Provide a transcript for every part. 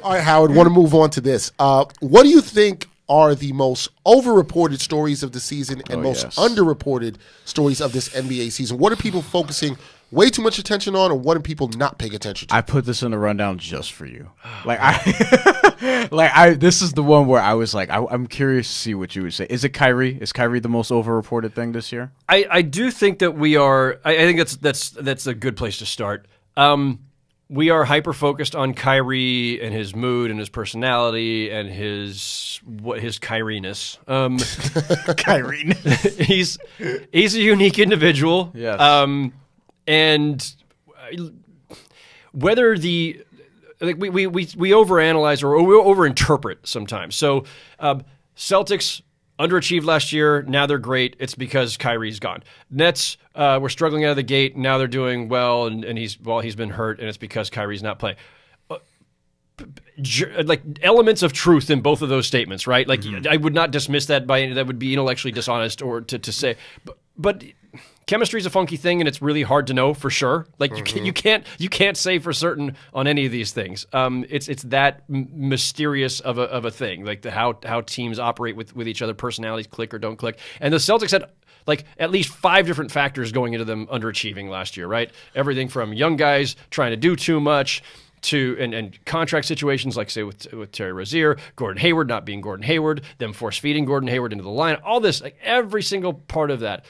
All right, Howard, want to move on to this. What do you think are the most overreported stories of the season and most underreported stories of this NBA season? What are people focusing way too much attention on, or what are people not paying attention to? I put this in the rundown just for you. This is the one where I was like, I'm curious to see what you would say. Is it Kyrie? Is Kyrie the most overreported thing this year? I do think that we are. I think that's a good place to start. We are hyper focused on Kyrie and his mood and his personality and his Kyrie-ness. Kyrie. He's a unique individual. Yes. And whether we overanalyze or we overinterpret sometimes. So Celtics underachieved last year. Now they're great. It's because Kyrie's gone. Nets were struggling out of the gate. Now they're doing well, and he's been hurt, and it's because Kyrie's not playing. Like elements of truth in both of those statements, right? Like I would not dismiss that that would be intellectually dishonest or to say, but chemistry is a funky thing, and it's really hard to know for sure. Like you can't say for certain on any of these things. It's that mysterious of a thing, like how teams operate with each other, personalities click or don't click. And the Celtics had like at least 5 different factors going into them underachieving last year, right? Everything from young guys trying to do too much to and contract situations like say with Terry Rozier, Gordon Hayward not being Gordon Hayward, them force feeding Gordon Hayward into the line, all this, like every single part of that.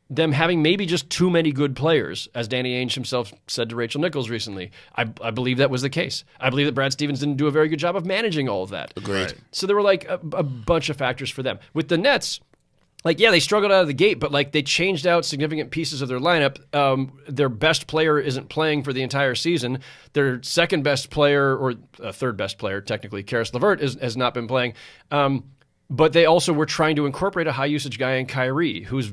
Them having maybe just too many good players, as Danny Ainge himself said to Rachel Nichols recently. I believe that was the case. I believe that Brad Stevens didn't do a very good job of managing all of that. Agreed. Right. So there were like a bunch of factors for them. With the Nets, like, yeah, they struggled out of the gate, but like they changed out significant pieces of their lineup. Their best player isn't playing for the entire season. Their second best player, or third best player, technically, Karis LeVert, has not been playing. But they also were trying to incorporate a high usage guy in Kyrie, who's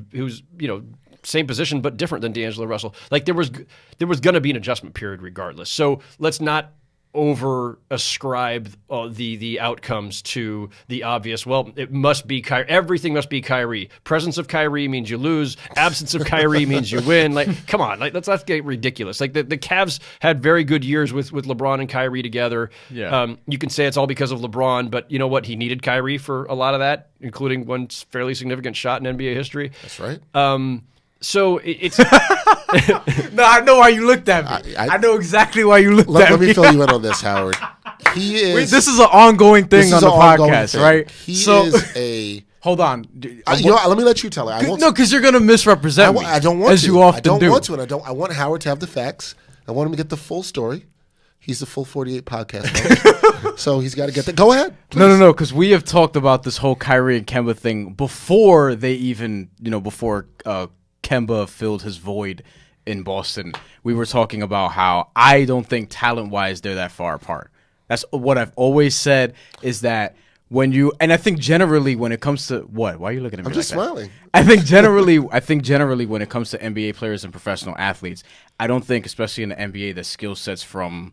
same position but different than D'Angelo Russell. Like there was going to be an adjustment period regardless. So let's not over ascribe the outcomes to the obvious. Well, it must be Kyrie. Everything must be Kyrie. Presence of Kyrie means you lose. Absence of Kyrie means you win. Like, come on, like let's not get ridiculous. Like the Cavs had very good years with LeBron and Kyrie together. Yeah. You can say it's all because of LeBron, but you know what? He needed Kyrie for a lot of that, including one fairly significant shot in NBA history. That's right. So it's no, I know why you looked at me. I know exactly why you looked at me. Let me fill you in on this, Howard. This is an ongoing thing on the podcast, right? He is a. Hold on. Let me let you tell it. No, because you're going to misrepresent me. I don't want to. As you often do. I don't want to. I want Howard to have the facts. I want him to get the full story. He's the full 48 podcast host, so he's got to get that. Go ahead. Please. No, because we have talked about this whole Kyrie and Kemba thing before they even, before Kemba filled his void in Boston. We were talking about how I don't think talent-wise they're that far apart. That's what I've always said is that and I think generally when it comes to what? Why are you looking at me? I'm just smiling. I think generally when it comes to NBA players and professional athletes, I don't think, especially in the NBA, the skill sets from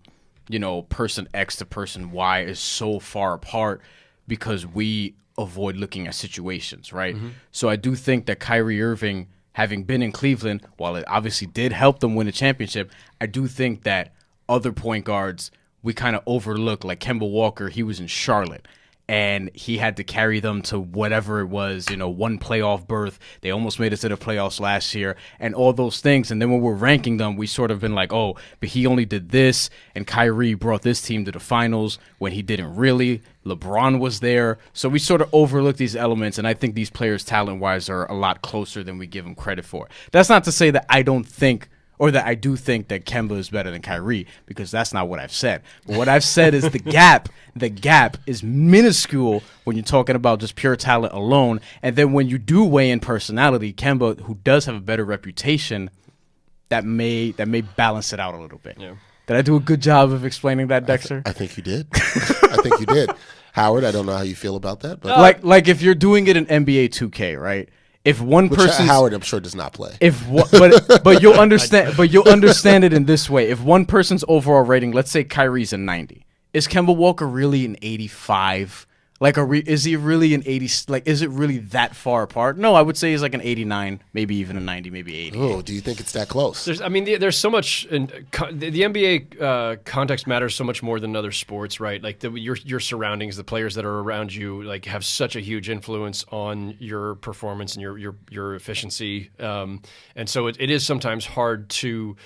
person X to person Y is so far apart because we avoid looking at situations, right? Mm-hmm. So I do think that Kyrie Irving, having been in Cleveland, while it obviously did help them win a championship, I do think that other point guards we kind of overlook, like Kemba Walker, he was in Charlotte. And he had to carry them to whatever it was, one playoff berth. They almost made it to the playoffs last year and all those things. And then when we're ranking them, we sort of been like, oh, but he only did this. And Kyrie brought this team to the finals when he didn't really. LeBron was there. So we sort of overlook these elements. And I think these players talent-wise are a lot closer than we give them credit for. That's not to say that I don't think or that I do think that Kemba is better than Kyrie, because that's not what I've said. But what I've said is the gap is minuscule when you're talking about just pure talent alone. And then when you do weigh in personality, Kemba, who does have a better reputation, that may balance it out a little bit. Yeah. Did I do a good job of explaining that, Dexter? I think you did. I think you did. Howard, I don't know how you feel about that. But like if you're doing it in NBA 2K, right? If one person, Howard, I'm sure does not play. But you'll understand. But you'll understand it in this way. If one person's overall rating, let's say Kyrie's a 90, is Kemba Walker really an 85 Like, is he really an 80? Like, is it really that far apart? No, I would say he's like an 89, maybe even a 90, maybe 80. Oh, do you think it's that close? There's so much. The NBA context matters so much more than other sports, right? Like your surroundings, the players that are around you, like have such a huge influence on your performance and your efficiency. And so it is sometimes hard to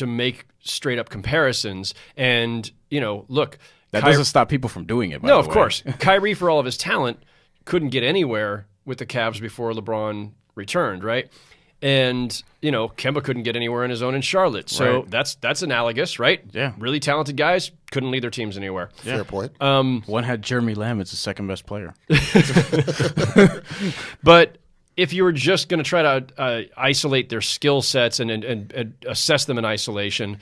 make straight up comparisons. And look. That doesn't stop people from doing it, by No, the of way. course. Kyrie, for all of his talent, couldn't get anywhere with the Cavs before LeBron returned, right? And, Kemba couldn't get anywhere on his own in Charlotte. So that's analogous, right? Yeah. Really talented guys couldn't lead their teams anywhere. Fair point. One had Jeremy Lamb as the second best player. But if you were just going to try to isolate their skill sets and assess them in isolation,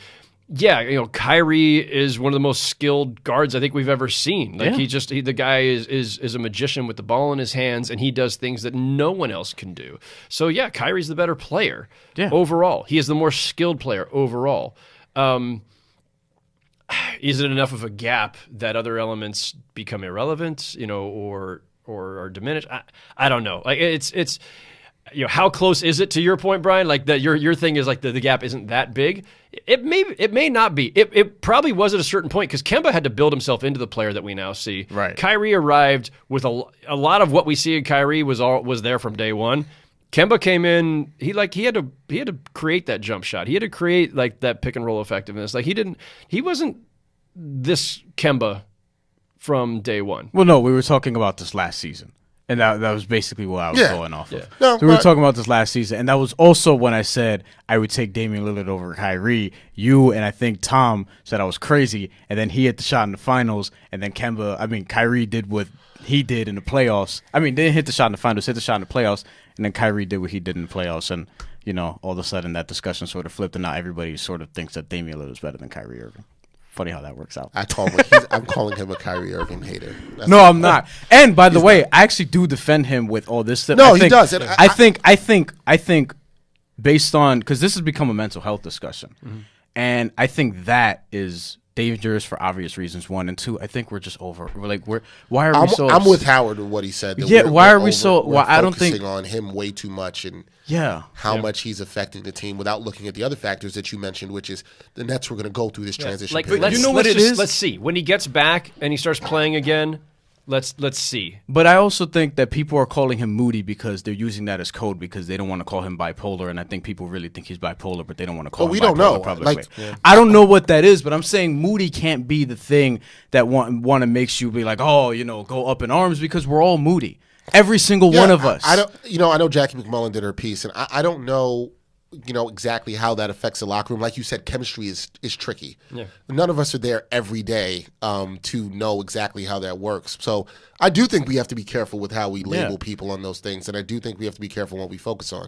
yeah, Kyrie is one of the most skilled guards I think we've ever seen. Like the guy is a magician with the ball in his hands, and he does things that no one else can do. So yeah, Kyrie's the better player overall. He is the more skilled player overall. Is it enough of a gap that other elements become irrelevant, or are diminished? I don't know. Like it's. How close is it to your point, Brian? Like that, your thing is like the gap isn't that big. It may not be. It probably was at a certain point because Kemba had to build himself into the player that we now see. Right. Kyrie arrived with a lot of what we see in Kyrie was there from day one. Kemba came in. He had to create that jump shot. He had to create like that pick and roll effectiveness. Like he wasn't this Kemba from day one. Well, no, we were talking about this last season. And that was basically what I was going off of. No, so we were talking about this last season, and that was also when I said I would take Damian Lillard over Kyrie. You and I think Tom said I was crazy, and then he hit the shot in the finals, and then Kyrie did what he did in the playoffs. Didn't hit the shot in the finals, hit the shot in the playoffs, and then Kyrie did what he did in the playoffs, and all of a sudden that discussion sort of flipped, and now everybody sort of thinks that Damian Lillard is better than Kyrie Irving. Funny how that works out. I'm calling him a Kyrie Irving hater. No, I'm not. And by the way, I actually do defend him with all this stuff. No, he does. I think based on, because this has become a mental health discussion, and I think that is dangerous for obvious reasons. 1 and 2. I think we're just over. Why are we so? I'm with Howard with what he said. Why are we so? Why I don't think on him way too much and. How much he's affecting the team without looking at the other factors that you mentioned, which is the Nets were going to go through this transition period. Let's see. When he gets back and he starts playing again, let's see. But I also think that people are calling him moody because they're using that as code because they don't want to call him bipolar, and I think people really think he's bipolar, but they don't want to call him bipolar. We don't know. Publicly. I don't know what that is, but I'm saying moody can't be the thing that want to makes you be like, go up in arms because we're all moody. Every single one of us. I know Jackie McMullen did her piece, and I don't know, exactly how that affects the locker room. Like you said, chemistry is tricky. Yeah. None of us are there every day to know exactly how that works. So I do think we have to be careful with how we label people on those things, and I do think we have to be careful what we focus on.